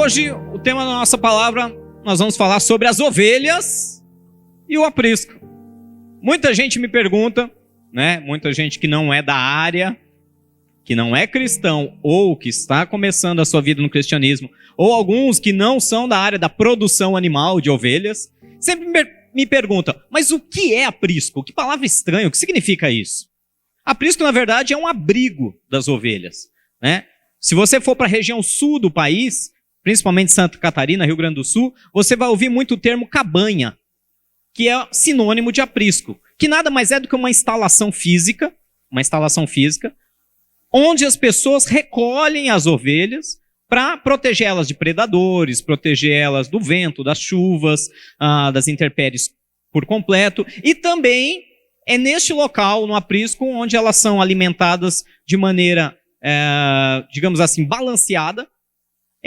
Hoje, o tema da nossa palavra, nós vamos falar sobre as ovelhas e o aprisco. Muita gente me pergunta, né? Muita gente que não é da área, que não é cristão ou que está começando a sua vida no cristianismo, ou alguns que não são da área da produção animal de ovelhas, sempre me perguntam, mas o que é aprisco? Que palavra estranha, o que significa isso? Aprisco, na verdade, é um abrigo das ovelhas, né? Se você for para a região sul do país, principalmente Santa Catarina, Rio Grande do Sul, você vai ouvir muito o termo cabanha, que é sinônimo de aprisco, que nada mais é do que uma instalação física, onde as pessoas recolhem as ovelhas para proteger elas de predadores, proteger elas do vento, das chuvas, das intempéries por completo, e também é neste local, no aprisco, onde elas são alimentadas de maneira, digamos assim, balanceada.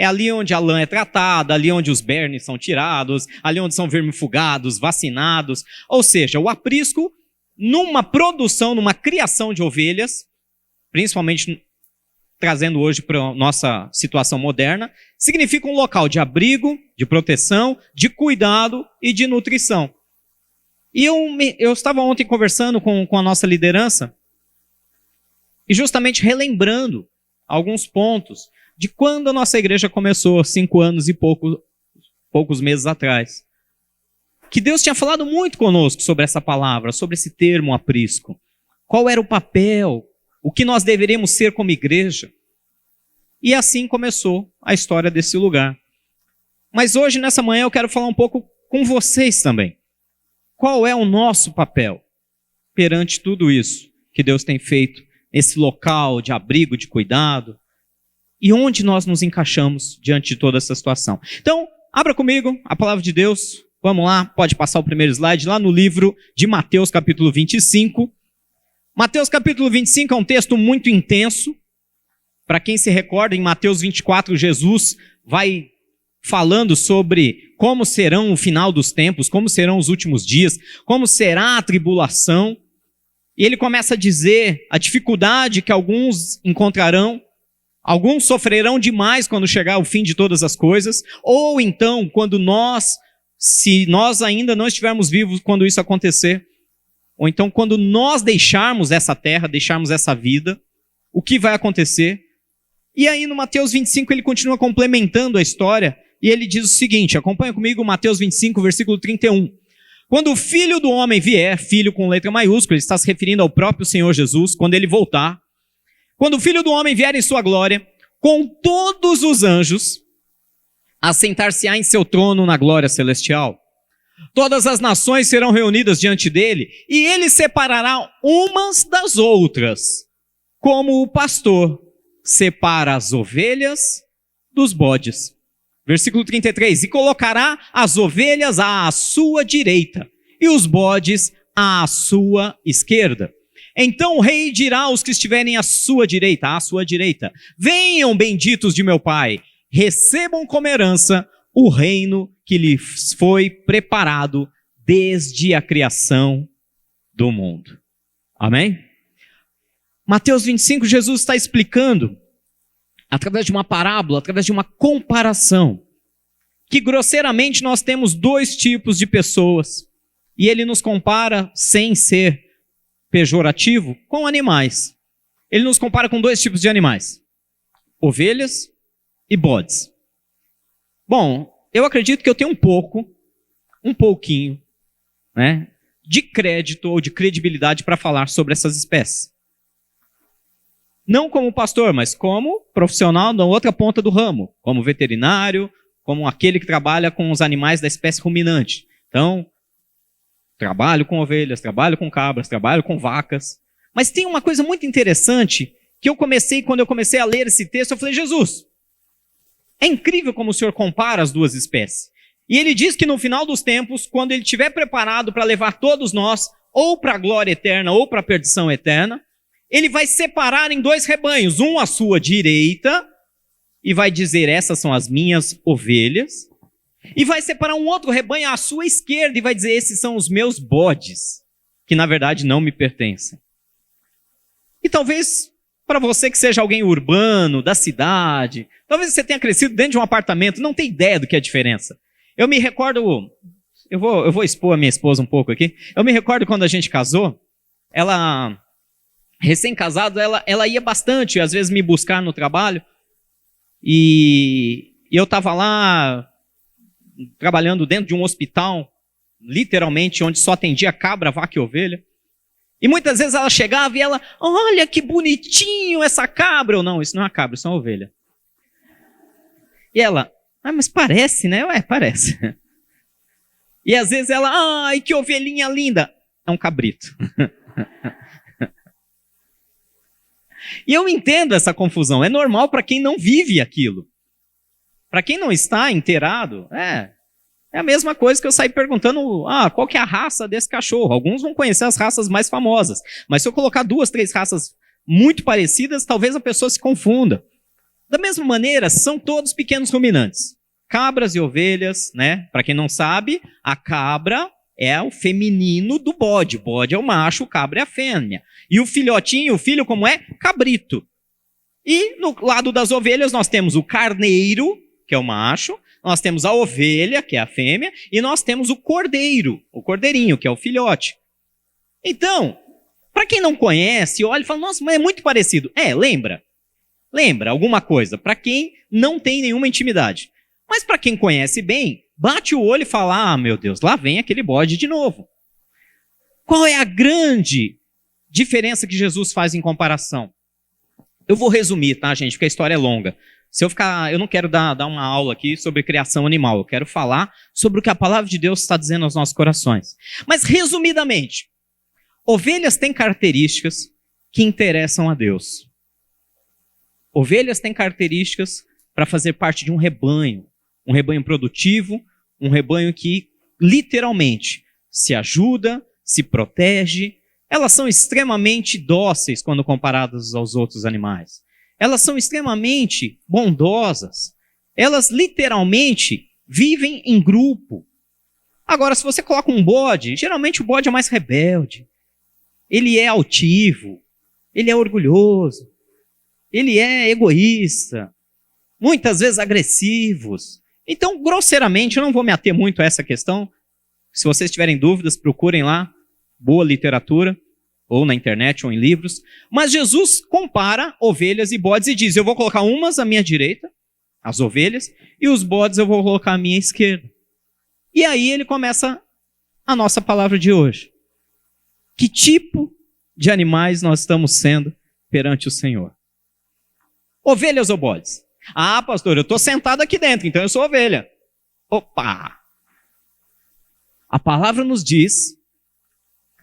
É ali onde a lã é tratada, ali onde os bernes são tirados, ali onde são vermifugados, vacinados. Ou seja, o aprisco, numa produção, numa criação de ovelhas, principalmente trazendo hoje para a nossa situação moderna, significa um local de abrigo, de proteção, de cuidado e de nutrição. E eu estava ontem conversando com a nossa liderança e justamente relembrando alguns pontos de quando a nossa igreja começou, 5 anos e poucos meses atrás. Que Deus tinha falado muito conosco sobre essa palavra, sobre esse termo aprisco. Qual era o papel, o que nós deveríamos ser como igreja. E assim começou a história desse lugar. Mas hoje, nessa manhã, eu quero falar um pouco com vocês também. Qual é o nosso papel perante tudo isso que Deus tem feito nesse local de abrigo, de cuidado? E onde nós nos encaixamos diante de toda essa situação? Então, abra comigo a palavra de Deus. Vamos lá, pode passar o primeiro slide, lá no livro de Mateus, capítulo 25. Mateus, capítulo 25 é um texto muito intenso. Para quem se recorda, em Mateus 24, Jesus vai falando sobre como serão o final dos tempos, como serão os últimos dias, como será a tribulação. E ele começa a dizer a dificuldade que alguns encontrarão. Alguns sofrerão demais quando chegar o fim de todas as coisas, ou então, se nós ainda não estivermos vivos quando isso acontecer, ou então quando nós deixarmos essa terra, deixarmos essa vida, o que vai acontecer? E aí no Mateus 25 ele continua complementando a história, e ele diz o seguinte, acompanha comigo Mateus 25, versículo 31. Quando o Filho do Homem vier, filho com letra maiúscula, ele está se referindo ao próprio Senhor Jesus, quando ele voltar, quando o Filho do Homem vier em sua glória, com todos os anjos, assentar-se-á em seu trono na glória celestial. Todas as nações serão reunidas diante dele, e ele separará umas das outras, como o pastor separa as ovelhas dos bodes. Versículo 33, e colocará as ovelhas à sua direita, e os bodes à sua esquerda. Então o rei dirá aos que estiverem à sua direita, venham benditos de meu Pai, recebam como herança o reino que lhes foi preparado desde a criação do mundo. Amém? Mateus 25, Jesus está explicando, através de uma parábola, através de uma comparação, que grosseiramente nós temos 2 tipos de pessoas, e ele nos compara sem ser pejorativo com animais. Ele nos compara com 2 tipos de animais: ovelhas e bodes. Bom, eu acredito que eu tenho um pouquinho, né, de crédito ou de credibilidade para falar sobre essas espécies. Não como pastor, mas como profissional da outra ponta do ramo, como veterinário, como aquele que trabalha com os animais da espécie ruminante. Então, trabalho com ovelhas, trabalho com cabras, trabalho com vacas. Mas tem uma coisa muito interessante que quando eu comecei a ler esse texto, eu falei, Jesus, é incrível como o Senhor compara as 2 espécies. E ele diz que no final dos tempos, quando ele estiver preparado para levar todos nós, ou para a glória eterna, ou para a perdição eterna, ele vai separar em 2 rebanhos, um à sua direita, e vai dizer, essas são as minhas ovelhas, e vai separar um outro rebanho à sua esquerda e vai dizer, esses são os meus bodes, que na verdade não me pertencem. E talvez para você que seja alguém urbano, da cidade, talvez você tenha crescido dentro de um apartamento, não tem ideia do que é a diferença. Eu me recordo, eu vou expor a minha esposa um pouco aqui, eu me recordo quando a gente casou, ela, recém-casado, ela ia bastante, às vezes me buscar no trabalho, e eu estava lá, trabalhando dentro de um hospital, literalmente, onde só atendia cabra, vaca e ovelha. E muitas vezes ela chegava e ela, olha que bonitinho essa cabra. Ou não, isso não é uma cabra, isso é uma ovelha. E ela, mas parece, né? Ué, parece. E às vezes ela, ai, que ovelhinha linda. É um cabrito. E eu entendo essa confusão, é normal para quem não vive aquilo. Para quem não está inteirado, é a mesma coisa que eu sair perguntando, qual que é a raça desse cachorro? Alguns vão conhecer as raças mais famosas, mas se eu colocar 2, 3 raças muito parecidas, talvez a pessoa se confunda. Da mesma maneira, são todos pequenos ruminantes. Cabras e ovelhas, né? Para quem não sabe, a cabra é o feminino do bode. O bode é o macho, o cabra é a fêmea. E o filhotinho, o filho como é? Cabrito. E no lado das ovelhas nós temos o carneiro, que é o macho, nós temos a ovelha, que é a fêmea, e nós temos o cordeiro, o cordeirinho, que é o filhote. Então, para quem não conhece, olha e fala, nossa, mas é muito parecido. Lembra alguma coisa, para quem não tem nenhuma intimidade. Mas para quem conhece bem, bate o olho e fala, meu Deus, lá vem aquele bode de novo. Qual é a grande diferença que Jesus faz em comparação? Eu vou resumir, tá, gente, porque a história é longa. Eu não quero dar uma aula aqui sobre criação animal, eu quero falar sobre o que a palavra de Deus está dizendo aos nossos corações. Mas, resumidamente, ovelhas têm características que interessam a Deus. Ovelhas têm características para fazer parte de um rebanho produtivo, um rebanho que, literalmente, se ajuda, se protege. Elas são extremamente dóceis quando comparadas aos outros animais. Elas são extremamente bondosas. Elas literalmente vivem em grupo. Agora, se você coloca um bode, geralmente o bode é mais rebelde. Ele é altivo. Ele é orgulhoso. Ele é egoísta. Muitas vezes agressivos. Então, grosseiramente, eu não vou me ater muito a essa questão. Se vocês tiverem dúvidas, procurem lá. Boa literatura. Ou na internet, ou em livros. Mas Jesus compara ovelhas e bodes e diz, eu vou colocar umas à minha direita, as ovelhas, e os bodes eu vou colocar à minha esquerda. E aí ele começa a nossa palavra de hoje. Que tipo de animais nós estamos sendo perante o Senhor? Ovelhas ou bodes? Pastor, eu estou sentado aqui dentro, então eu sou ovelha. Opa! A palavra nos diz,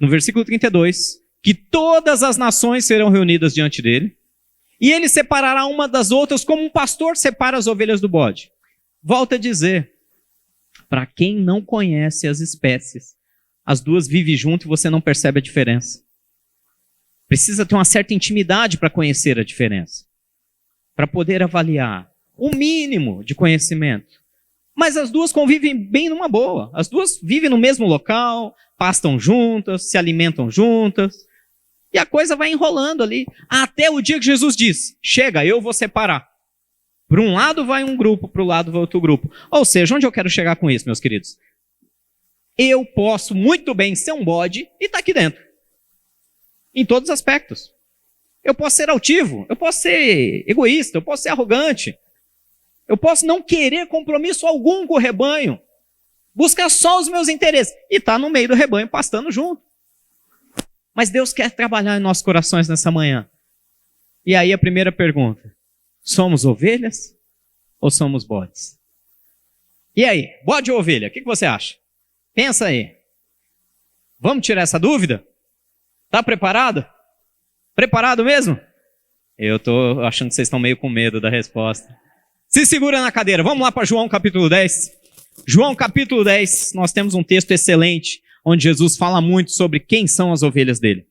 no versículo 32, que todas as nações serão reunidas diante dele, e ele separará uma das outras como um pastor separa as ovelhas do bode. Volta a dizer, para quem não conhece as espécies, as duas vivem junto e você não percebe a diferença. Precisa ter uma certa intimidade para conhecer a diferença, para poder avaliar o mínimo de conhecimento. Mas as duas convivem bem numa boa. As duas vivem no mesmo local, pastam juntas, se alimentam juntas. E a coisa vai enrolando ali. Até o dia que Jesus diz, chega, eu vou separar. Para um lado vai um grupo, para o lado vai outro grupo. Ou seja, onde eu quero chegar com isso, meus queridos? Eu posso muito bem ser um bode e estar aqui dentro. Em todos os aspectos. Eu posso ser altivo, eu posso ser egoísta, eu posso ser arrogante. Eu posso não querer compromisso algum com o rebanho. Buscar só os meus interesses. E estar no meio do rebanho, pastando junto. Mas Deus quer trabalhar em nossos corações nessa manhã. E aí a primeira pergunta. Somos ovelhas ou somos bodes? E aí, bode ou ovelha? O que você acha? Pensa aí. Vamos tirar essa dúvida? Tá preparado? Preparado mesmo? Eu tô achando que vocês estão meio com medo da resposta. Se segura na cadeira. Vamos lá para João capítulo 10. João capítulo 10, nós temos um texto excelente, onde Jesus fala muito sobre quem são as ovelhas dele.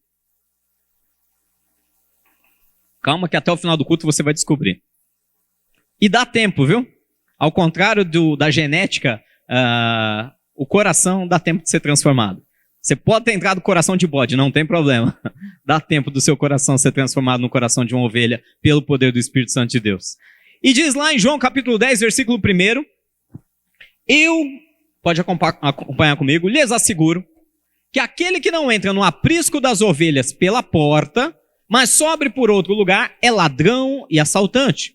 Calma que até o final do culto você vai descobrir. E dá tempo, viu? Ao contrário da genética, o coração dá tempo de ser transformado. Você pode ter entrado no coração de bode, não tem problema. Dá tempo do seu coração ser transformado no coração de uma ovelha pelo poder do Espírito Santo de Deus. E diz lá em João capítulo 10, versículo 1, pode acompanhar comigo, lhes asseguro que aquele que não entra no aprisco das ovelhas pela porta, mas sobe por outro lugar, é ladrão e assaltante.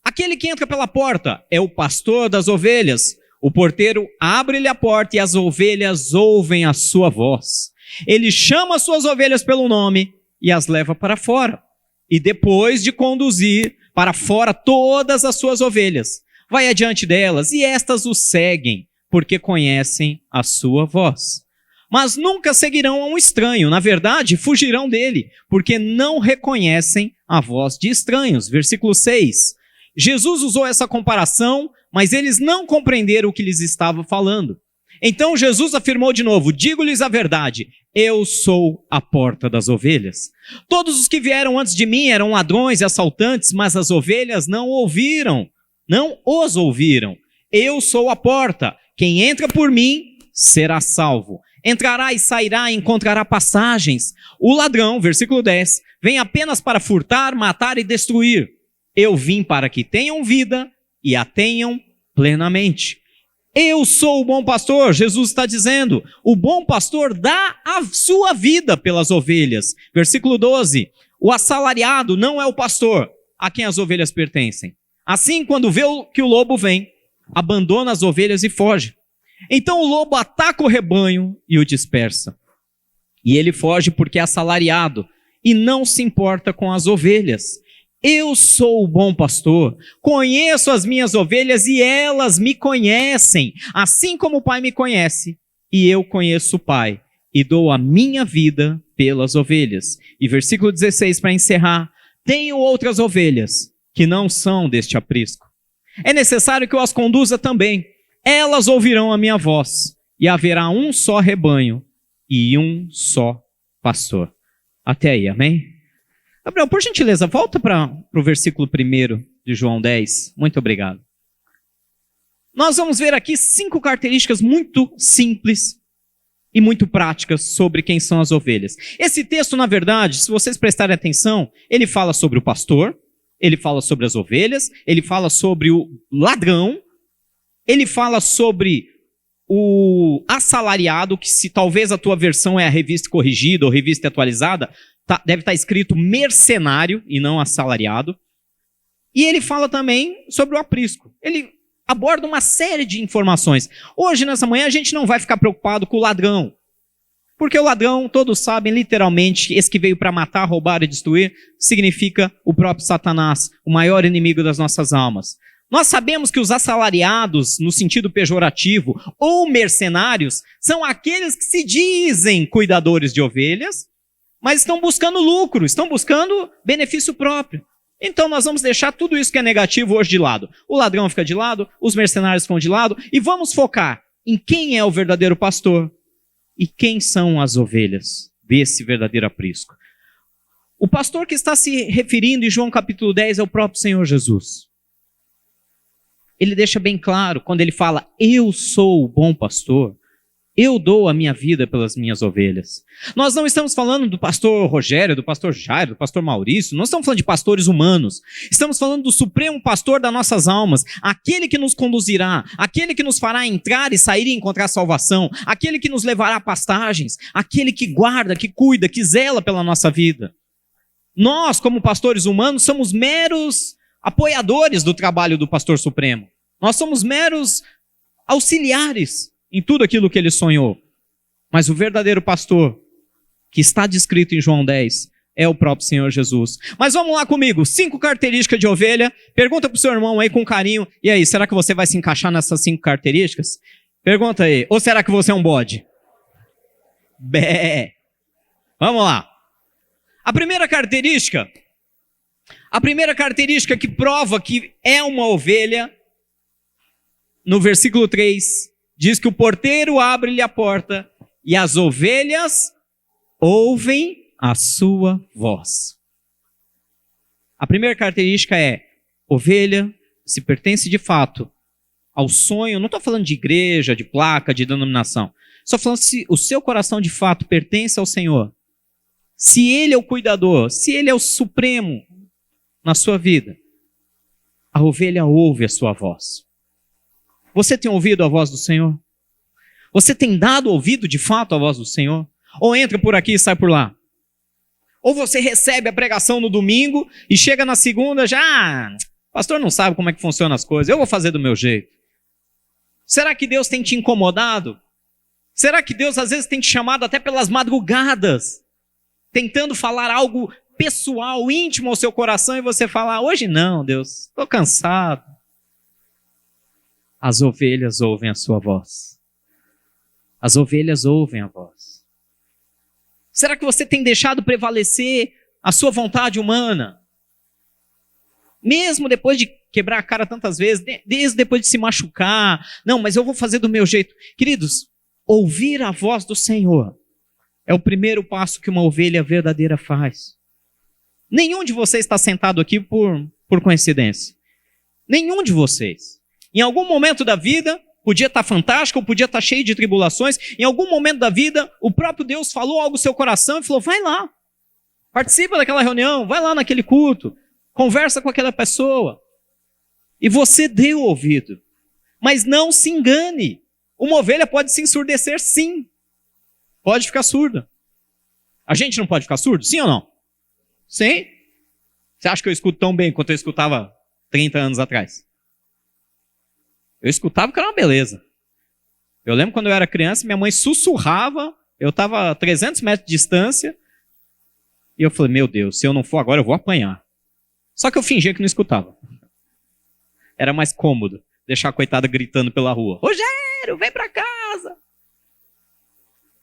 Aquele que entra pela porta é o pastor das ovelhas. O porteiro abre-lhe a porta e as ovelhas ouvem a sua voz. Ele chama as suas ovelhas pelo nome e as leva para fora. E depois de conduzir para fora todas as suas ovelhas, vai adiante delas e estas o seguem, porque conhecem a sua voz. Mas nunca seguirão a um estranho, na verdade, fugirão dele, porque não reconhecem a voz de estranhos. Versículo 6. Jesus usou essa comparação, mas eles não compreenderam o que lhes estava falando. Então Jesus afirmou de novo, digo-lhes a verdade, eu sou a porta das ovelhas. Todos os que vieram antes de mim eram ladrões e assaltantes, mas as ovelhas não os ouviram. Eu sou a porta, quem entra por mim será salvo. Entrará e sairá e encontrará passagens. O ladrão, versículo 10, vem apenas para furtar, matar e destruir. Eu vim para que tenham vida e a tenham plenamente. Eu sou o bom pastor, Jesus está dizendo. O bom pastor dá a sua vida pelas ovelhas. Versículo 12. O assalariado não é o pastor a quem as ovelhas pertencem. Assim, quando vê que o lobo vem, abandona as ovelhas e foge. Então o lobo ataca o rebanho e o dispersa. E ele foge porque é assalariado e não se importa com as ovelhas. Eu sou o bom pastor, conheço as minhas ovelhas e elas me conhecem, assim como o Pai me conhece, e eu conheço o Pai, e dou a minha vida pelas ovelhas. E versículo 16 para encerrar, tenho outras ovelhas que não são deste aprisco. É necessário que eu as conduza também. Elas ouvirão a minha voz, e haverá um só rebanho e um só pastor. Até aí, amém? Gabriel, por gentileza, volta para o versículo 1 de João 10. Muito obrigado. Nós vamos ver aqui 5 características muito simples e muito práticas sobre quem são as ovelhas. Esse texto, na verdade, se vocês prestarem atenção, ele fala sobre o pastor, ele fala sobre as ovelhas, ele fala sobre o ladrão, ele fala sobre o assalariado, que se talvez a tua versão é a revista corrigida ou revista atualizada, deve estar escrito mercenário e não assalariado. E ele fala também sobre o aprisco. Ele aborda uma série de informações. Hoje, nessa manhã, a gente não vai ficar preocupado com o ladrão. Porque o ladrão, todos sabem, literalmente, esse que veio para matar, roubar e destruir, significa o próprio Satanás, o maior inimigo das nossas almas. Nós sabemos que os assalariados, no sentido pejorativo, ou mercenários, são aqueles que se dizem cuidadores de ovelhas, mas estão buscando lucro, estão buscando benefício próprio. Então nós vamos deixar tudo isso que é negativo hoje de lado. O ladrão fica de lado, os mercenários ficam de lado, e vamos focar em quem é o verdadeiro pastor e quem são as ovelhas desse verdadeiro aprisco. O pastor que está se referindo em João capítulo 10 é o próprio Senhor Jesus. Ele deixa bem claro, quando ele fala, eu sou o bom pastor, eu dou a minha vida pelas minhas ovelhas. Nós não estamos falando do pastor Rogério, do pastor Jairo, do pastor Maurício, não estamos falando de pastores humanos. Estamos falando do supremo pastor das nossas almas, aquele que nos conduzirá, aquele que nos fará entrar e sair e encontrar salvação, aquele que nos levará a pastagens, aquele que guarda, que cuida, que zela pela nossa vida. Nós, como pastores humanos, somos meros apoiadores do trabalho do pastor supremo. Nós somos meros auxiliares em tudo aquilo que ele sonhou. Mas o verdadeiro pastor, que está descrito em João 10, é o próprio Senhor Jesus. Mas vamos lá comigo, 5 características de ovelha. Pergunta para o seu irmão aí com carinho. E aí, será que você vai se encaixar nessas 5 características? Pergunta aí. Ou será que você é um bode? Bé. Vamos lá. A primeira característica que prova que é uma ovelha, no versículo 3, diz que o porteiro abre-lhe a porta e as ovelhas ouvem a sua voz. A primeira característica é, ovelha, se pertence de fato ao sonho, não estou falando de igreja, de placa, de denominação. Estou falando se o seu coração de fato pertence ao Senhor. Se Ele é o cuidador, se Ele é o supremo na sua vida, a ovelha ouve a sua voz. Você tem ouvido a voz do Senhor? Você tem dado ouvido de fato à voz do Senhor? Ou entra por aqui e sai por lá? Ou você recebe a pregação no domingo e chega na segunda já, pastor não sabe como é que funcionam as coisas, eu vou fazer do meu jeito. Será que Deus tem te incomodado? Será que Deus às vezes tem te chamado até pelas madrugadas, tentando falar algo pessoal, íntimo ao seu coração e você fala, hoje não, Deus, estou cansado. As ovelhas ouvem a sua voz. As ovelhas ouvem a voz. Será que você tem deixado prevalecer a sua vontade humana? Mesmo depois de quebrar a cara tantas vezes, desde depois de se machucar. Não, mas eu vou fazer do meu jeito. Queridos, ouvir a voz do Senhor é o primeiro passo que uma ovelha verdadeira faz. Nenhum de vocês está sentado aqui por coincidência. Nenhum de vocês. Em algum momento da vida, podia estar fantástico, podia estar cheio de tribulações. Em algum momento da vida, o próprio Deus falou algo no seu coração e falou, vai lá, participa daquela reunião, vai lá naquele culto, conversa com aquela pessoa. E você deu ouvido. Mas não se engane. Uma ovelha pode se ensurdecer, sim. Pode ficar surda. A gente não pode ficar surdo? Sim ou não? Sim. Você acha que eu escuto tão bem quanto eu escutava 30 anos atrás? Eu escutava que era uma beleza. Eu lembro quando eu era criança, minha mãe sussurrava, eu estava a 300 metros de distância, e eu falei, meu Deus, se eu não for agora, eu vou apanhar. Só que eu fingia que não escutava. Era mais cômodo deixar a coitada gritando pela rua. Rogério, vem pra casa.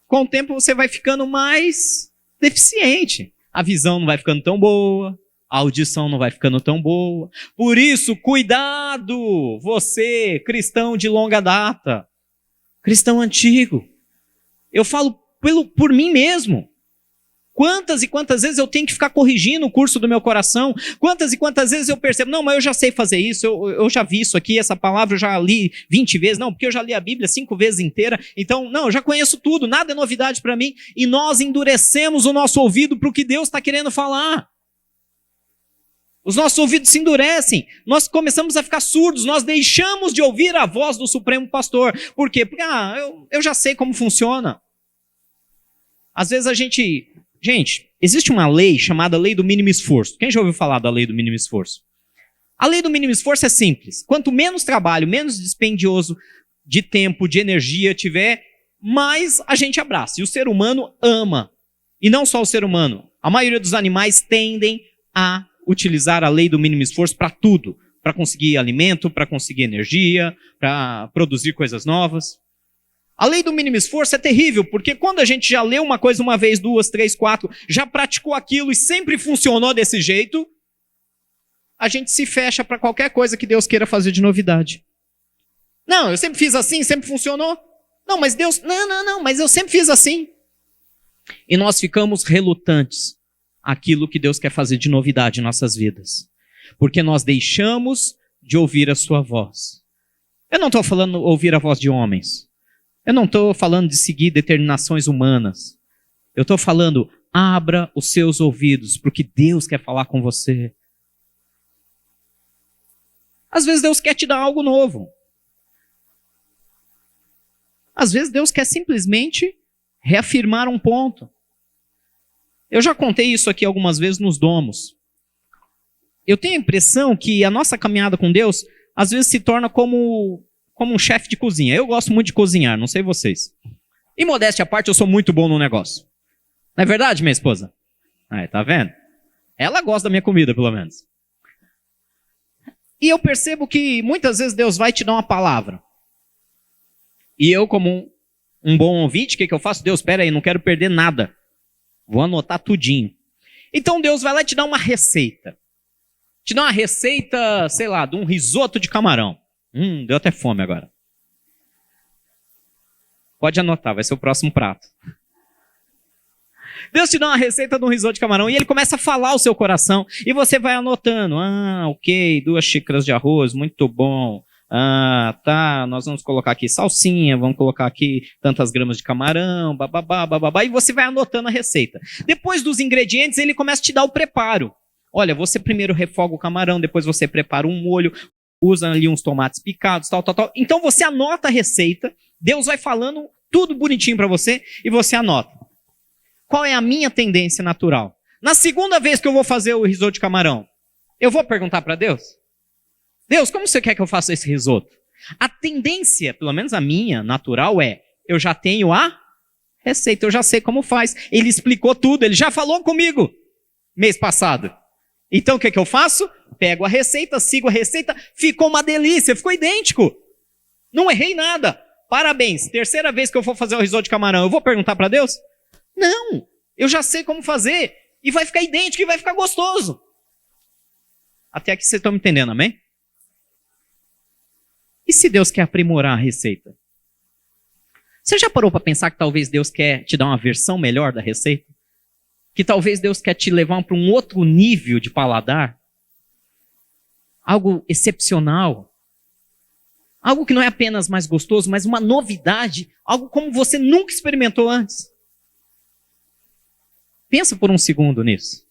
Com o tempo você vai ficando mais deficiente. A visão não vai ficando tão boa. A audição não vai ficando tão boa. Por isso, cuidado, você, cristão de longa data, cristão antigo. Eu falo por mim mesmo. Quantas e quantas vezes eu tenho que ficar corrigindo o curso do meu coração? Quantas e quantas vezes eu percebo, não, mas eu já sei fazer isso, eu já vi isso aqui, essa palavra eu já li 20 vezes, não, porque eu já li a Bíblia 5 vezes inteira, então, não, eu já conheço tudo, nada é novidade para mim, e nós endurecemos o nosso ouvido para o que Deus está querendo falar. Os nossos ouvidos se endurecem, nós começamos a ficar surdos, nós deixamos de ouvir a voz do Supremo Pastor. Por quê? Porque eu já sei como funciona. Às vezes Gente, existe uma lei chamada lei do mínimo esforço. Quem já ouviu falar da lei do mínimo esforço? A lei do mínimo esforço é simples. Quanto menos trabalho, menos dispendioso de tempo, de energia tiver, mais a gente abraça. E o ser humano ama. E não só o ser humano. A maioria dos animais tendem a utilizar a lei do mínimo esforço para tudo. Para conseguir alimento, para conseguir energia, para produzir coisas novas. A lei do mínimo esforço é terrível, porque quando a gente já leu uma coisa uma vez, 2, 3, 4, já praticou aquilo e sempre funcionou desse jeito, a gente se fecha para qualquer coisa que Deus queira fazer de novidade. Não, eu sempre fiz assim, sempre funcionou. Não, mas Deus, não, mas eu sempre fiz assim. E nós ficamos relutantes àquilo que Deus quer fazer de novidade em nossas vidas. Porque nós deixamos de ouvir a sua voz. Eu não estou falando ouvir a voz de homens. Eu não estou falando de seguir determinações humanas. Eu estou falando, abra os seus ouvidos para o que Deus quer falar com você. Às vezes Deus quer te dar algo novo. Às vezes Deus quer simplesmente reafirmar um ponto. Eu já contei isso aqui algumas vezes nos domos. Eu tenho a impressão que a nossa caminhada com Deus, às vezes se torna como um chefe de cozinha. Eu gosto muito de cozinhar, não sei vocês. E modéstia à parte, eu sou muito bom no negócio. Não é verdade, minha esposa? Aí, tá vendo? Ela gosta da minha comida, pelo menos. E eu percebo que muitas vezes Deus vai te dar uma palavra. E eu, como um bom ouvinte, o que eu faço? Deus, espera aí, não quero perder nada. Vou anotar tudinho. Então Deus vai lá e te dá uma receita. Te dá uma receita, sei lá, de um risoto de camarão. Deu até fome agora. Pode anotar, vai ser o próximo prato. Deus te dá uma receita de um risoto de camarão e ele começa a falar o seu coração e você vai anotando. Ok, 2 xícaras de arroz, muito bom. Tá, nós vamos colocar aqui salsinha, vamos colocar aqui tantas gramas de camarão, bababá, bababá, e você vai anotando a receita. Depois dos ingredientes, ele começa a te dar o preparo. Olha, você primeiro refoga o camarão, depois você prepara um molho, usa ali uns tomates picados, tal. Então você anota a receita, Deus vai falando tudo bonitinho para você e você anota. Qual é a minha tendência natural? Na segunda vez que eu vou fazer o risoto de camarão, eu vou perguntar para Deus? Deus, como você quer que eu faça esse risoto? A tendência, pelo menos a minha, natural, eu já tenho a receita, eu já sei como faz. Ele explicou tudo, ele já falou comigo mês passado. Então o que eu faço? Pego a receita, sigo a receita, ficou uma delícia, ficou idêntico. Não errei nada. Parabéns. Terceira vez que eu for fazer o risoto de camarão, eu vou perguntar para Deus? Não, eu já sei como fazer. E vai ficar idêntico e vai ficar gostoso. Até aqui vocês estão me entendendo, amém? E se Deus quer aprimorar a receita? Você já parou para pensar que talvez Deus quer te dar uma versão melhor da receita? Que talvez Deus quer te levar para um outro nível de paladar? Algo excepcional? Algo que não é apenas mais gostoso, mas uma novidade, algo como você nunca experimentou antes. Pensa por um segundo nisso.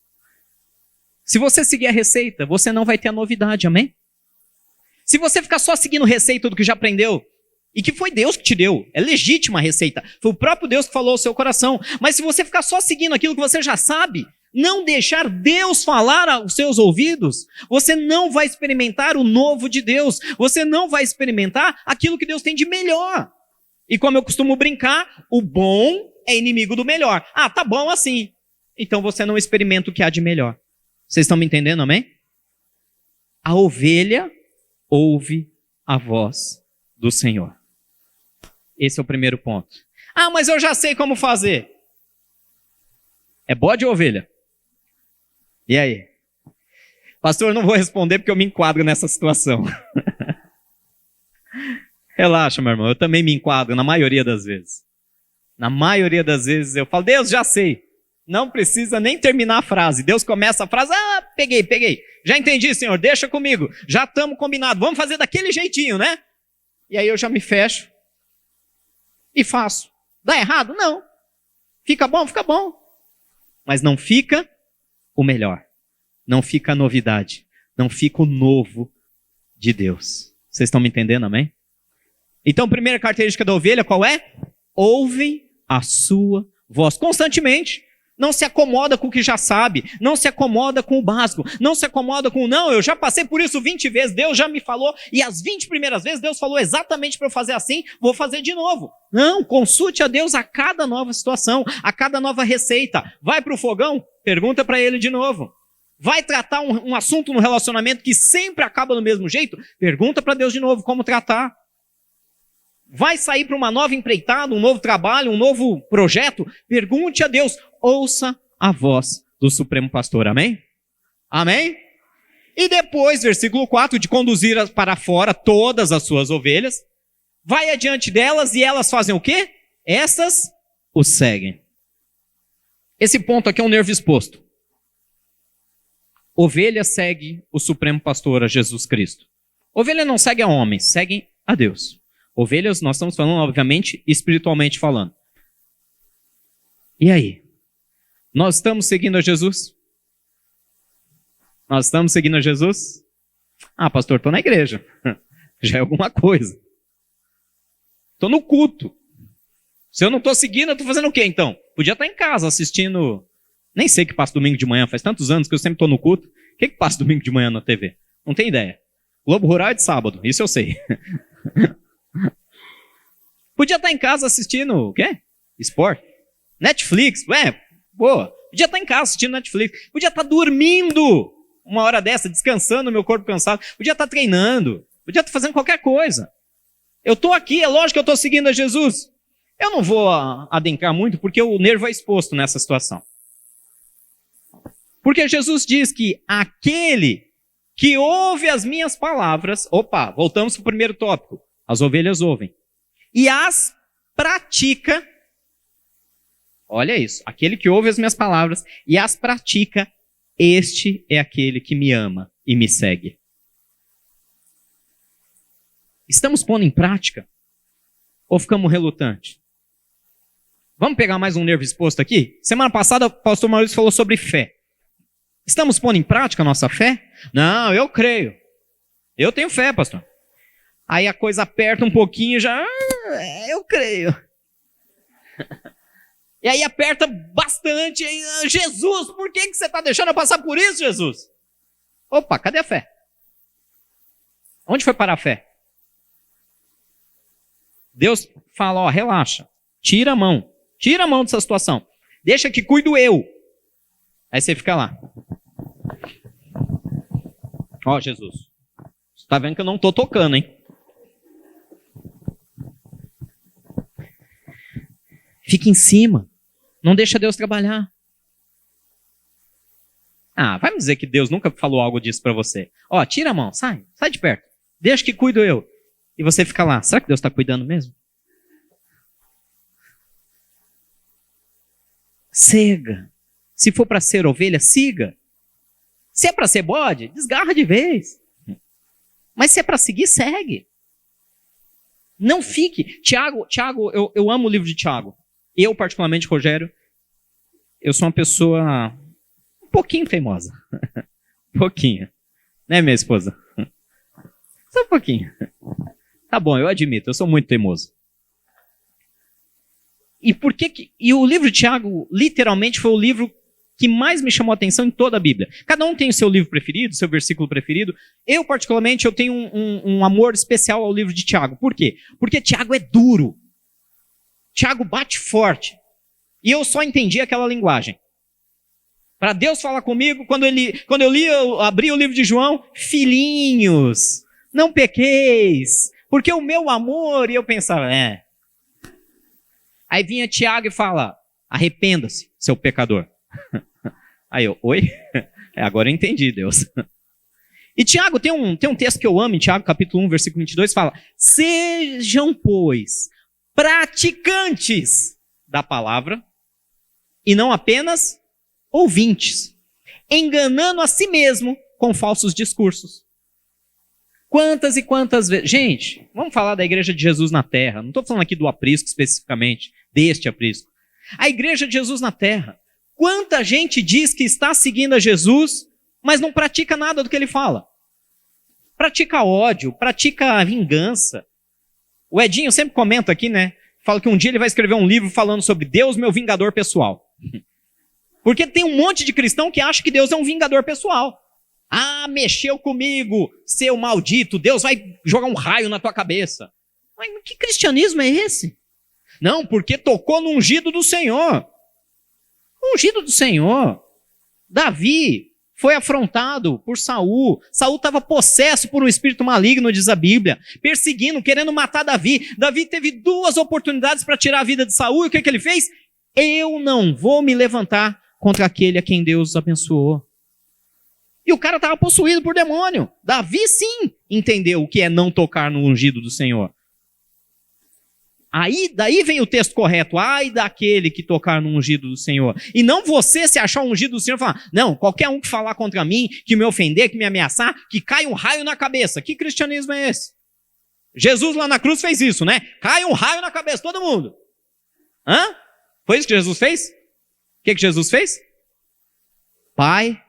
Se você seguir a receita, você não vai ter a novidade, amém? Se você ficar só seguindo receita do que já aprendeu, e que foi Deus que te deu, é legítima a receita, foi o próprio Deus que falou ao seu coração, mas se você ficar só seguindo aquilo que você já sabe, não deixar Deus falar aos seus ouvidos, você não vai experimentar o novo de Deus, você não vai experimentar aquilo que Deus tem de melhor. E como eu costumo brincar, o bom é inimigo do melhor. Ah, tá bom assim. Então você não experimenta o que há de melhor. Vocês estão me entendendo, amém? A ovelha ouve a voz do Senhor. Esse é o primeiro ponto. Ah, mas eu já sei como fazer. É bode ou ovelha? E aí? Pastor, eu não vou responder porque eu me enquadro nessa situação. Relaxa, meu irmão, eu também me enquadro na maioria das vezes. Na maioria das vezes eu falo, Deus, já sei. Não precisa nem terminar a frase. Deus começa a frase, peguei. Já entendi, Senhor, deixa comigo. Já estamos combinados, vamos fazer daquele jeitinho, né? E aí eu já me fecho e faço. Dá errado? Não. Fica bom? Fica bom. Mas não fica o melhor. Não fica a novidade. Não fica o novo de Deus. Vocês estão me entendendo, amém? Então, a primeira característica da ovelha, qual é? Ouve a sua voz constantemente. Não se acomoda com o que já sabe. Não se acomoda com o básico. Não se acomoda com, não, eu já passei por isso 20 vezes. Deus já me falou. E as 20 primeiras vezes Deus falou exatamente para eu fazer assim. Vou fazer de novo. Não, consulte a Deus a cada nova situação. A cada nova receita. Vai para o fogão? Pergunta para Ele de novo. Vai tratar um assunto no relacionamento que sempre acaba do mesmo jeito? Pergunta para Deus de novo como tratar. Vai sair para uma nova empreitada, um novo trabalho, um novo projeto? Pergunte a Deus. Ouça a voz do Supremo Pastor. Amém? Amém? E depois, versículo 4, de conduzir para fora todas as suas ovelhas, vai adiante delas e elas fazem o quê? Essas o seguem. Esse ponto aqui é um nervo exposto. Ovelha segue o Supremo Pastor, a Jesus Cristo. Ovelha não segue a homens, segue a Deus. Ovelhas, nós estamos falando, obviamente, espiritualmente falando. E aí? Nós estamos seguindo a Jesus? Nós estamos seguindo a Jesus? Ah, pastor, estou na igreja. Já é alguma coisa. Estou no culto. Se eu não estou seguindo, eu estou fazendo o quê, então? Podia estar em casa assistindo... Nem sei que passa domingo de manhã. Faz tantos anos que eu sempre estou no culto. O que passa domingo de manhã na TV? Não tenho ideia. Globo Rural é de sábado. Isso eu sei. Podia estar em casa assistindo o quê? Esporte. Netflix. Boa. Podia estar em casa assistindo Netflix. Podia estar dormindo uma hora dessa, descansando, meu corpo cansado. Podia estar treinando. Podia estar fazendo qualquer coisa. Eu estou aqui, é lógico que eu estou seguindo a Jesus. Eu não vou adentrar muito, porque o nervo é exposto nessa situação. Porque Jesus diz que aquele que ouve as minhas palavras... Opa, voltamos para o primeiro tópico. As ovelhas ouvem. E as pratica... Olha isso. Aquele que ouve as minhas palavras e as pratica, este é aquele que me ama e me segue. Estamos pondo em prática? Ou ficamos relutantes? Vamos pegar mais um nervo exposto aqui? Semana passada o pastor Maurício falou sobre fé. Estamos pondo em prática a nossa fé? Não, eu creio. Eu tenho fé, pastor. Aí a coisa aperta um pouquinho já, eu creio. E aí aperta bastante. Aí, Jesus, por que você está deixando eu passar por isso, Jesus? Opa, cadê a fé? Onde foi parar a fé? Deus fala, ó, relaxa, tira a mão dessa situação. Deixa que cuido eu. Aí você fica lá. Ó, Jesus, você está vendo que eu não estou tocando, hein? Fica em cima. Não deixa Deus trabalhar. Ah, vai me dizer que Deus nunca falou algo disso para você. Ó, tira a mão, sai de perto. Deixa que cuido eu. E você fica lá, será que Deus está cuidando mesmo? Cega. Se for para ser ovelha, siga. Se é para ser bode, desgarra de vez. Mas se é para seguir, segue. Não fique. Tiago, eu amo o livro de Tiago. Eu, particularmente, Rogério, eu sou uma pessoa um pouquinho teimosa. Um pouquinho. Né, minha esposa? Só um pouquinho. Tá bom, eu admito, eu sou muito teimoso. E o livro de Tiago, literalmente, foi o livro que mais me chamou a atenção em toda a Bíblia. Cada um tem o seu livro preferido, seu versículo preferido. Eu, particularmente, eu tenho um amor especial ao livro de Tiago. Por quê? Porque Tiago é duro. Tiago bate forte. E eu só entendi aquela linguagem. Para Deus falar comigo, quando eu abri o livro de João, filhinhos, não pequeis, porque o meu amor, e eu pensava, Aí vinha Tiago e fala, arrependa-se, seu pecador. Aí eu, oi? Agora eu entendi, Deus. E Tiago, tem um texto que eu amo, em Tiago, capítulo 1, versículo 22, fala, sejam, pois, praticantes da palavra, e não apenas ouvintes, enganando a si mesmo com falsos discursos. Quantas e quantas vezes... Gente, vamos falar da Igreja de Jesus na Terra. Não estou falando aqui do aprisco especificamente, deste aprisco. A Igreja de Jesus na Terra. Quanta gente diz que está seguindo a Jesus, mas não pratica nada do que ele fala. Pratica ódio, pratica vingança. O Edinho sempre comenta aqui, né? Fala que um dia ele vai escrever um livro falando sobre Deus, meu vingador pessoal. Porque tem um monte de cristão que acha que Deus é um vingador pessoal. Ah, mexeu comigo, seu maldito, Deus vai jogar um raio na tua cabeça. Mas que cristianismo é esse? Não, porque tocou no ungido do Senhor. O ungido do Senhor. Davi foi afrontado por Saul. Saul estava possesso por um espírito maligno, diz a Bíblia, perseguindo, querendo matar Davi. Davi teve 2 oportunidades para tirar a vida de Saul, e o que ele fez? Eu não vou me levantar contra aquele a quem Deus abençoou. E o cara estava possuído por demônio. Davi, sim, entendeu o que é não tocar no ungido do Senhor. Daí vem o texto correto. Ai daquele que tocar no ungido do Senhor. E não você se achar um ungido do Senhor e falar, não, qualquer um que falar contra mim, que me ofender, que me ameaçar, que cai um raio na cabeça. Que cristianismo é esse? Jesus lá na cruz fez isso, né? Cai um raio na cabeça, todo mundo. Hã? Foi isso que Jesus fez? O que Jesus fez? Pai,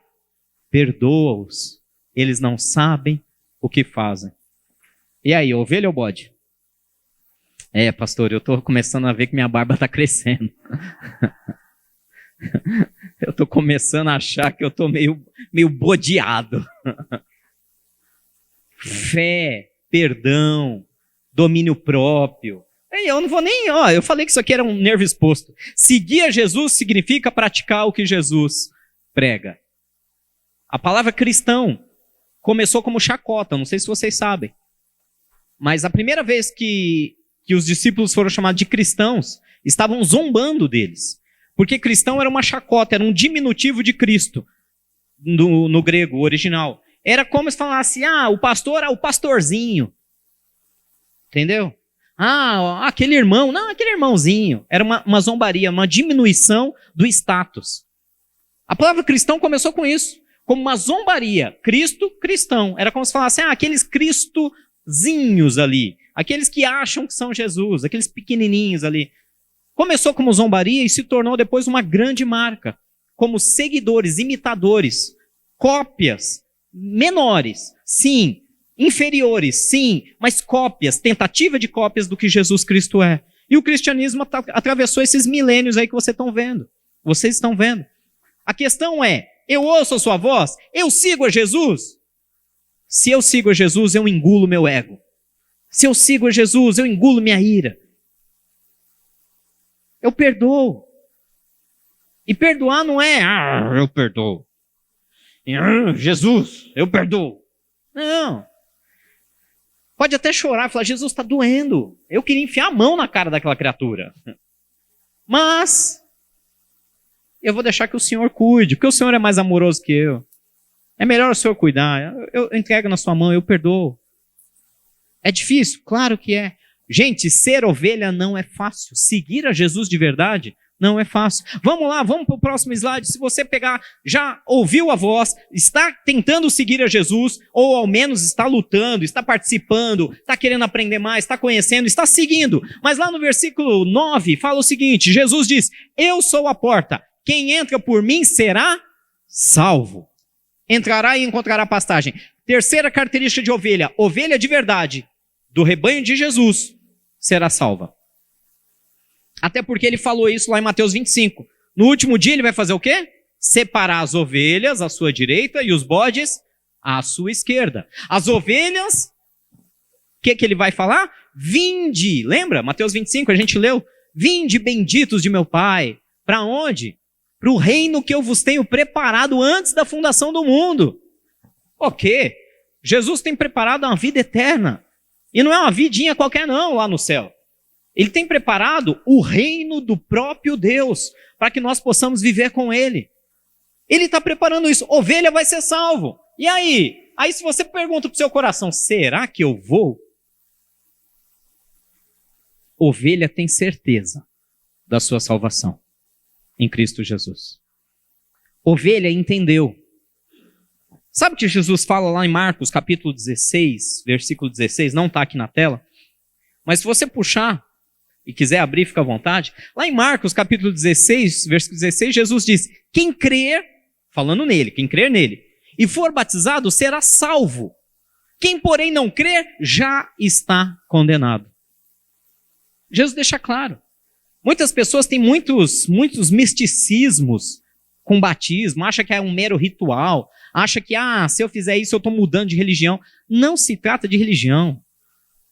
perdoa-os. Eles não sabem o que fazem. E aí, ovelha ou bode? Pastor, eu estou começando a ver que minha barba está crescendo. Eu estou começando a achar que eu estou meio bodeado. Fé, perdão, domínio próprio. Eu não vou nem... eu falei que isso aqui era um nervo exposto. Seguir a Jesus significa praticar o que Jesus prega. A palavra cristão começou como chacota, não sei se vocês sabem. Mas a primeira vez que os discípulos foram chamados de cristãos, estavam zombando deles. Porque cristão era uma chacota, era um diminutivo de Cristo, no grego original. Era como se falasse, o pastor é o pastorzinho. Entendeu? Aquele irmão, não, aquele irmãozinho. Era uma zombaria, uma diminuição do status. A palavra cristão começou com isso, como uma zombaria. Cristo, cristão. Era como se falasse, aqueles Cristo ali, aqueles que acham que são Jesus, aqueles pequenininhos ali. Começou como zombaria e se tornou depois uma grande marca, como seguidores, imitadores, cópias menores, sim, inferiores, sim, mas cópias, tentativa de cópias do que Jesus Cristo é. E o cristianismo atravessou esses milênios aí que vocês estão vendo. A questão é, eu ouço a sua voz? Eu sigo a Jesus? Se eu sigo a Jesus, eu engulo meu ego. Se eu sigo a Jesus, eu engulo minha ira. Eu perdoo. E perdoar não é, eu perdoo. Jesus, eu perdoo. Não. Pode até chorar e falar, Jesus, está doendo. Eu queria enfiar a mão na cara daquela criatura. Mas eu vou deixar que o Senhor cuide, porque o Senhor é mais amoroso que eu. É melhor o Senhor cuidar. Eu entrego na sua mão, eu perdoo. É difícil? Claro que é. Gente, ser ovelha não é fácil. Seguir a Jesus de verdade não é fácil. Vamos lá, vamos para o próximo slide. Se você pegar, já ouviu a voz, está tentando seguir a Jesus, ou ao menos está lutando, está participando, está querendo aprender mais, está conhecendo, está seguindo. Mas lá no versículo 9 fala o seguinte, Jesus diz, eu sou a porta, quem entra por mim será salvo. Entrará e encontrará pastagem. Terceira característica de ovelha, ovelha de verdade, do rebanho de Jesus, será salva. Até porque ele falou isso lá em Mateus 25. No último dia ele vai fazer o quê? Separar as ovelhas à sua direita e os bodes à sua esquerda. As ovelhas, o que ele vai falar? Vinde, lembra? Mateus 25 a gente leu. Vinde benditos de meu Pai. Para onde? Para o reino que eu vos tenho preparado antes da fundação do mundo. O quê? Jesus tem preparado uma vida eterna. E não é uma vidinha qualquer não lá no céu. Ele tem preparado o reino do próprio Deus, para que nós possamos viver com Ele. Ele está preparando isso. Ovelha vai ser salvo. E aí? Aí se você pergunta para o seu coração, será que eu vou? Ovelha tem certeza da sua salvação em Cristo Jesus. Ovelha entendeu. Sabe o que Jesus fala lá em Marcos, capítulo 16, versículo 16? Não está aqui na tela. Mas se você puxar e quiser abrir, fica à vontade. Lá em Marcos, capítulo 16, versículo 16, Jesus diz, quem crer, falando nele, quem crer nele, e for batizado, será salvo. Quem, porém, não crer, já está condenado. Jesus deixa claro. Muitas pessoas têm muitos misticismos com batismo, acha que é um mero ritual, acha que, se eu fizer isso, eu estou mudando de religião. Não se trata de religião.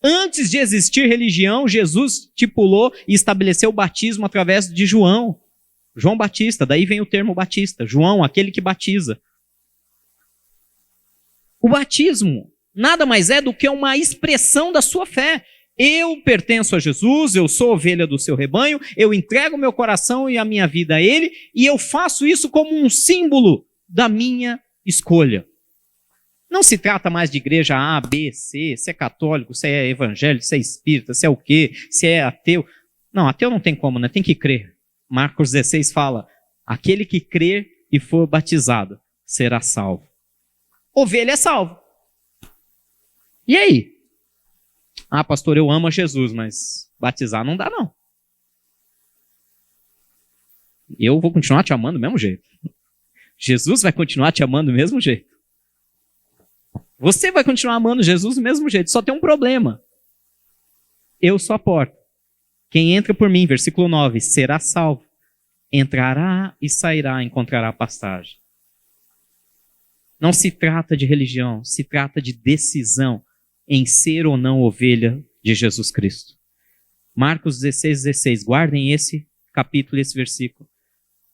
Antes de existir religião, Jesus estipulou e estabeleceu o batismo através de João. João Batista, daí vem o termo batista. João, aquele que batiza. O batismo nada mais é do que uma expressão da sua fé. Eu pertenço a Jesus, eu sou ovelha do seu rebanho, eu entrego meu coração e a minha vida a Ele, e eu faço isso como um símbolo da minha escolha. Não se trata mais de igreja A, B, C, se é católico, se é evangélico, se é espírita, se é o quê, se é ateu. Não, ateu não tem como, né? Tem que crer. Marcos 16 fala, aquele que crer e for batizado será salvo. Ovelha é salvo. E aí? Pastor, eu amo a Jesus, mas batizar não dá não. Eu vou continuar te amando do mesmo jeito. Jesus vai continuar te amando do mesmo jeito. Você vai continuar amando Jesus do mesmo jeito, só tem um problema. Eu sou a porta. Quem entra por mim, versículo 9, será salvo. Entrará e sairá, encontrará pastagem. Não se trata de religião, se trata de decisão em ser ou não ovelha de Jesus Cristo. Marcos 16, 16, guardem esse capítulo e esse versículo.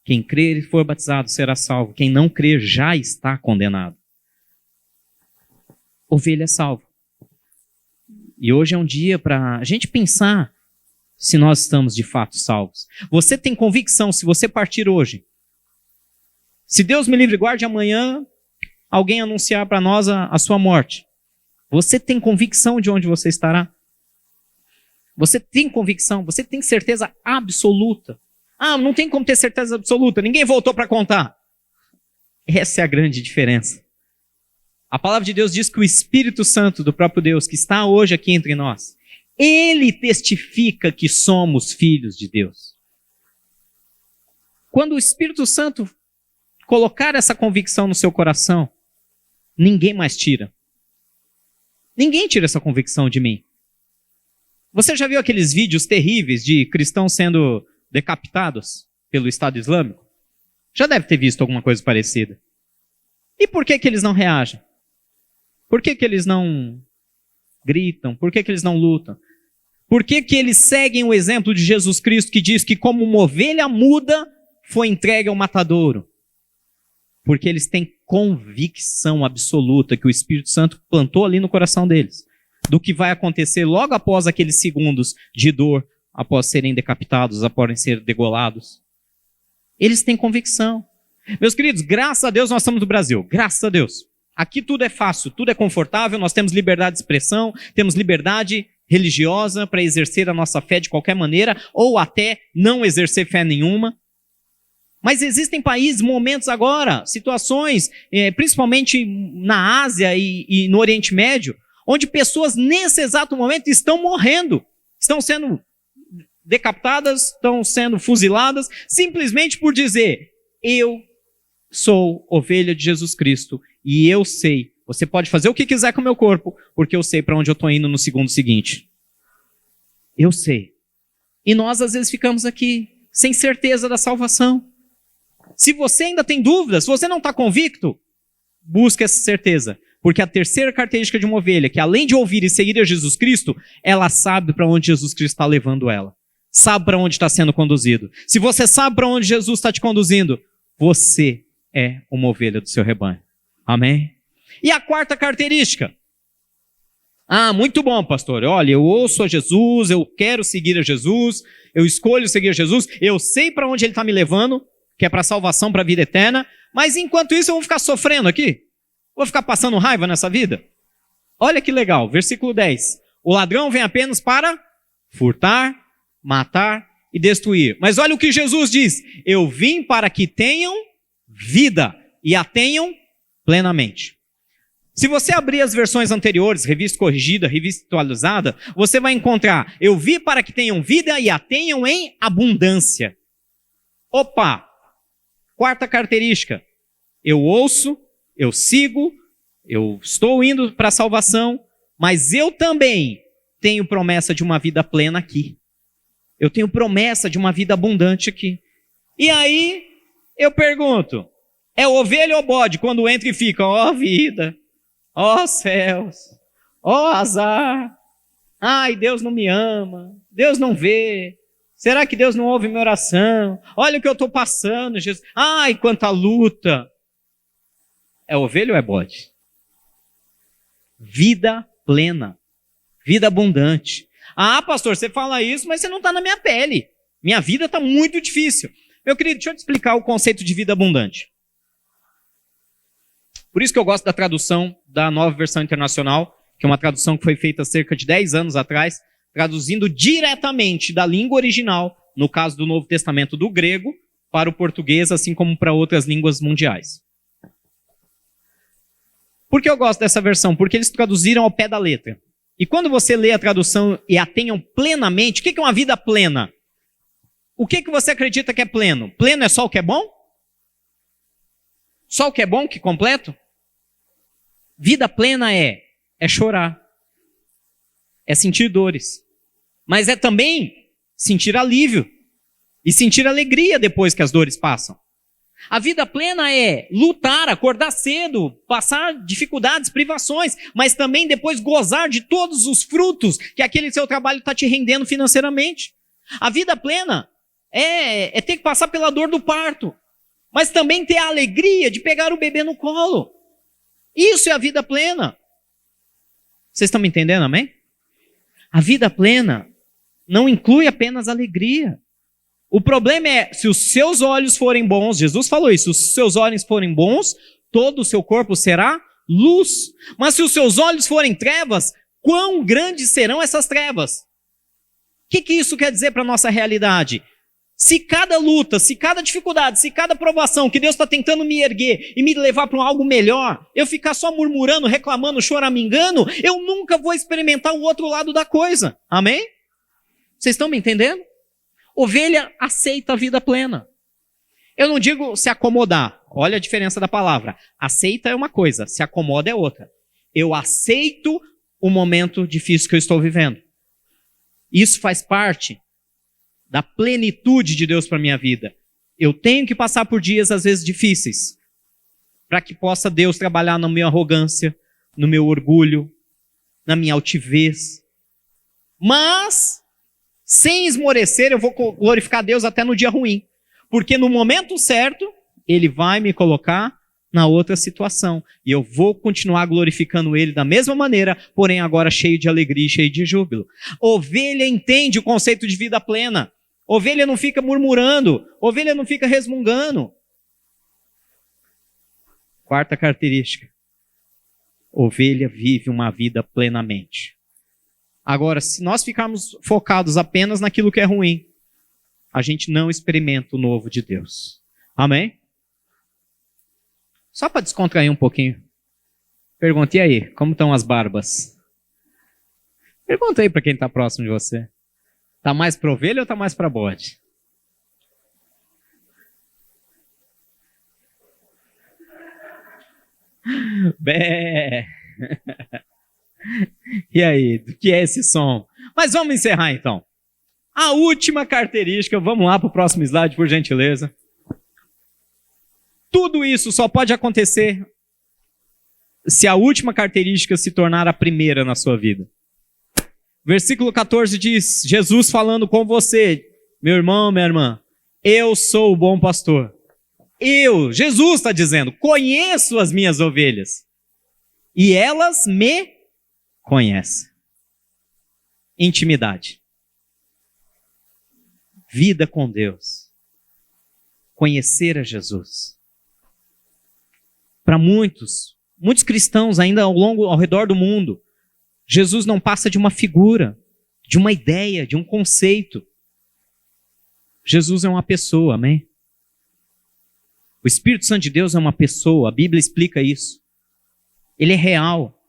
Quem crer e for batizado será salvo. Quem não crer já está condenado. Ovelha é salva. E hoje é um dia para a gente pensar se nós estamos de fato salvos. Você tem convicção, se você partir hoje, se Deus me livre e guarde amanhã, alguém anunciar para nós a sua morte, você tem convicção de onde você estará? Você tem convicção, você tem certeza absoluta. Não tem como ter certeza absoluta, ninguém voltou para contar. Essa é a grande diferença. A palavra de Deus diz que o Espírito Santo do próprio Deus, que está hoje aqui entre nós, ele testifica que somos filhos de Deus. Quando o Espírito Santo colocar essa convicção no seu coração, ninguém mais tira. Ninguém tira essa convicção de mim. Você já viu aqueles vídeos terríveis de cristãos sendo decapitados pelo Estado Islâmico? Já deve ter visto alguma coisa parecida. E por que eles não reagem? Por que eles não gritam? Por que eles não lutam? Por que eles seguem o exemplo de Jesus Cristo que diz que como uma ovelha muda foi entregue ao matadouro? Porque eles têm convicção absoluta que o Espírito Santo plantou ali no coração deles, do que vai acontecer logo após aqueles segundos de dor, após serem decapitados, após serem degolados. Eles têm convicção. Meus queridos, graças a Deus nós estamos no Brasil, graças a Deus. Aqui tudo é fácil, tudo é confortável, nós temos liberdade de expressão, temos liberdade religiosa para exercer a nossa fé de qualquer maneira, ou até não exercer fé nenhuma. Mas existem países, momentos agora, situações, principalmente na Ásia e no Oriente Médio, onde pessoas nesse exato momento estão morrendo, estão sendo decapitadas, estão sendo fuziladas, simplesmente por dizer, eu sou ovelha de Jesus Cristo e eu sei, você pode fazer o que quiser com o meu corpo, porque eu sei para onde eu estou indo no segundo seguinte. Eu sei. E nós às vezes ficamos aqui sem certeza da salvação. Se você ainda tem dúvidas, se você não está convicto, busque essa certeza. Porque a terceira característica de uma ovelha, que além de ouvir e seguir a Jesus Cristo, ela sabe para onde Jesus Cristo está levando ela. Sabe para onde está sendo conduzido. Se você sabe para onde Jesus está te conduzindo, você é uma ovelha do seu rebanho. Amém? E a quarta característica? Ah, muito bom, pastor. Olha, eu ouço a Jesus, eu quero seguir a Jesus, eu escolho seguir a Jesus, eu sei para onde ele está me levando, que é para a salvação, para a vida eterna, mas enquanto isso eu vou ficar sofrendo aqui? Vou ficar passando raiva nessa vida? Olha que legal, versículo 10. O ladrão vem apenas para furtar, matar e destruir. Mas olha o que Jesus diz. Eu vim para que tenham vida e a tenham plenamente. Se você abrir as versões anteriores, revista corrigida, revista atualizada, você vai encontrar, eu vim para que tenham vida e a tenham em abundância. Opa! Quarta característica. Eu ouço, eu sigo, eu estou indo para a salvação, mas eu também tenho promessa de uma vida plena aqui. Eu tenho promessa de uma vida abundante aqui. E aí, eu pergunto, é ovelha ou bode quando entra e fica, ó vida, ó céus, ó azar, ai Deus não me ama, Deus não vê, será que Deus não ouve minha oração? Olha o que eu estou passando, Jesus, ai quanta luta. É ovelha ou é bode? Vida plena, vida abundante. Ah, pastor, você fala isso, mas você não está na minha pele. Minha vida está muito difícil. Meu querido, deixa eu te explicar o conceito de vida abundante. Por isso que eu gosto da tradução da Nova Versão Internacional, que é uma tradução que foi feita há cerca de 10 anos atrás, traduzindo diretamente da língua original, no caso do Novo Testamento, do grego, para o português, assim como para outras línguas mundiais. Por que eu gosto dessa versão? Porque eles traduziram ao pé da letra. E quando você lê a tradução e a tenham plenamente, o que é uma vida plena? O que você acredita que é pleno? Pleno é só o que é bom? Só o que é bom, que completo? Vida plena é chorar, é sentir dores, mas é também sentir alívio e sentir alegria depois que as dores passam. A vida plena é lutar, acordar cedo, passar dificuldades, privações, mas também depois gozar de todos os frutos que aquele seu trabalho está te rendendo financeiramente. A vida plena é ter que passar pela dor do parto, mas também ter a alegria de pegar o bebê no colo. Isso é a vida plena. Vocês estão me entendendo, amém? A vida plena não inclui apenas alegria. O problema é, se os seus olhos forem bons, Jesus falou isso, se os seus olhos forem bons, todo o seu corpo será luz. Mas se os seus olhos forem trevas, quão grandes serão essas trevas? O que isso quer dizer para a nossa realidade? Se cada luta, se cada dificuldade, se cada provação que Deus está tentando me erguer e me levar para algo melhor, eu ficar só murmurando, reclamando, choramingando, eu nunca vou experimentar o outro lado da coisa. Amém? Vocês estão me entendendo? Ovelha aceita a vida plena. Eu não digo se acomodar. Olha a diferença da palavra. Aceita é uma coisa, se acomoda é outra. Eu aceito o momento difícil que eu estou vivendo. Isso faz parte da plenitude de Deus para a minha vida. Eu tenho que passar por dias, às vezes, difíceis, para que possa Deus trabalhar na minha arrogância, no meu orgulho, na minha altivez. Mas, sem esmorecer, eu vou glorificar Deus até no dia ruim. Porque no momento certo, Ele vai me colocar na outra situação. E eu vou continuar glorificando Ele da mesma maneira, porém agora cheio de alegria e cheio de júbilo. Ovelha entende o conceito de vida plena. Ovelha não fica murmurando. Ovelha não fica resmungando. Quarta característica. Ovelha vive uma vida plenamente. Agora, se nós ficarmos focados apenas naquilo que é ruim, a gente não experimenta o novo de Deus. Amém? Só para descontrair um pouquinho. Perguntei aí, como estão as barbas? Pergunta aí para quem está próximo de você. Está mais para ovelha ou está mais para bode? Bé! E aí, do que é esse som? Mas vamos encerrar então. A última característica, vamos lá para o próximo slide, por gentileza. Tudo isso só pode acontecer se a última característica se tornar a primeira na sua vida. Versículo 14 diz, Jesus falando com você, meu irmão, minha irmã, eu sou o bom pastor. Jesus está dizendo, conheço as minhas ovelhas e elas me conhecem. Intimidade. Vida com Deus. Conhecer a Jesus. Para muitos cristãos ainda ao redor do mundo, Jesus não passa de uma figura, de uma ideia, de um conceito. Jesus é uma pessoa, amém? O Espírito Santo de Deus é uma pessoa, a Bíblia explica isso. Ele é real.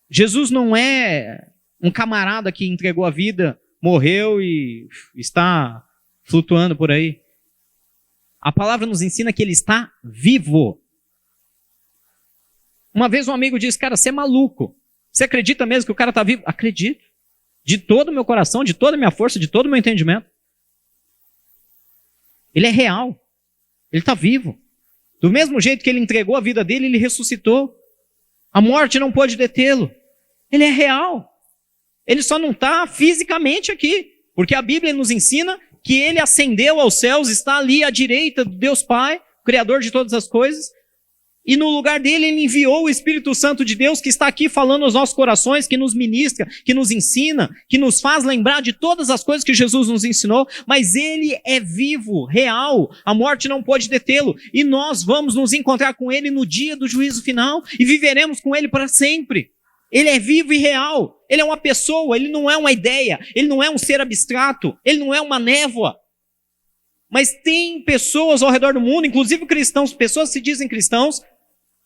Jesus não é um camarada que entregou a vida, morreu e está flutuando por aí. A palavra nos ensina que ele está vivo. Uma vez um amigo disse, cara, você é maluco. Você acredita mesmo que o cara está vivo? Acredito. De todo o meu coração, de toda a minha força, de todo o meu entendimento. Ele é real. Ele está vivo. Do mesmo jeito que ele entregou a vida dele, ele ressuscitou. A morte não pode detê-lo. Ele é real. Ele só não está fisicamente aqui. Porque a Bíblia nos ensina que ele ascendeu aos céus, está ali à direita do Deus Pai, Criador de todas as coisas. E no lugar dele, ele enviou o Espírito Santo de Deus que está aqui falando aos nossos corações, que nos ministra, que nos ensina, que nos faz lembrar de todas as coisas que Jesus nos ensinou. Mas ele é vivo, real. A morte não pode detê-lo. E nós vamos nos encontrar com ele no dia do juízo final e viveremos com ele para sempre. Ele é vivo e real. Ele é uma pessoa, ele não é uma ideia, ele não é um ser abstrato, ele não é uma névoa. Mas tem pessoas ao redor do mundo, inclusive cristãos, pessoas que se dizem cristãos,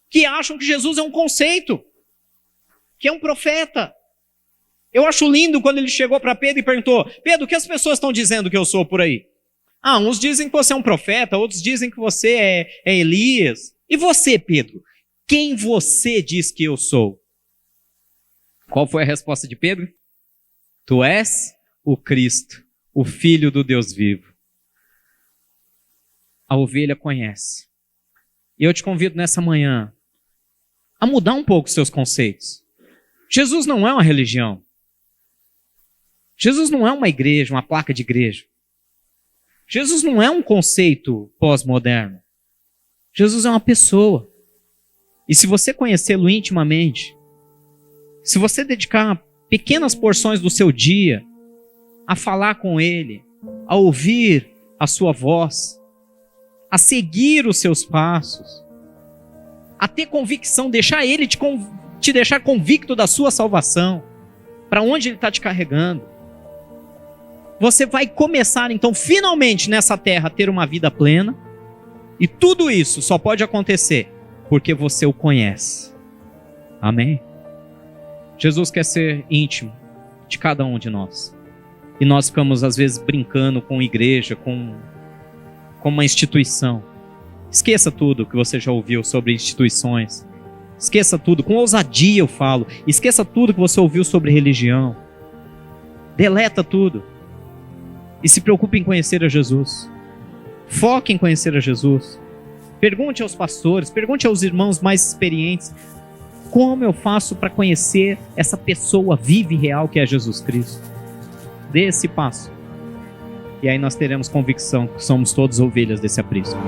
que acham que Jesus é um conceito, que é um profeta. Eu acho lindo quando ele chegou para Pedro e perguntou, Pedro, o que as pessoas estão dizendo que eu sou por aí? Uns dizem que você é um profeta, outros dizem que você é Elias. E você, Pedro? Quem você diz que eu sou? Qual foi a resposta de Pedro? Tu és o Cristo, o Filho do Deus vivo. A ovelha conhece. E eu te convido nessa manhã a mudar um pouco os seus conceitos. Jesus não é uma religião. Jesus não é uma igreja, uma placa de igreja. Jesus não é um conceito pós-moderno. Jesus é uma pessoa. E se você conhecê-lo intimamente, se você dedicar pequenas porções do seu dia a falar com ele, a ouvir a sua voz, a seguir os seus passos, a ter convicção, deixar ele te deixar convicto da sua salvação, para onde ele está te carregando, você vai começar, então, finalmente nessa terra a ter uma vida plena. E tudo isso só pode acontecer porque você o conhece. Amém? Jesus quer ser íntimo de cada um de nós. E nós ficamos, às vezes, brincando com igreja, com uma instituição. Esqueça tudo que você já ouviu sobre instituições. Esqueça tudo, com ousadia eu falo. Esqueça tudo que você ouviu sobre religião. Deleta tudo. E se preocupe em conhecer a Jesus. Foque em conhecer a Jesus. Pergunte aos pastores, pergunte aos irmãos mais experientes: como eu faço para conhecer essa pessoa viva e real que é Jesus Cristo? Dê esse passo. E aí nós teremos convicção que somos todos ovelhas desse aprisco.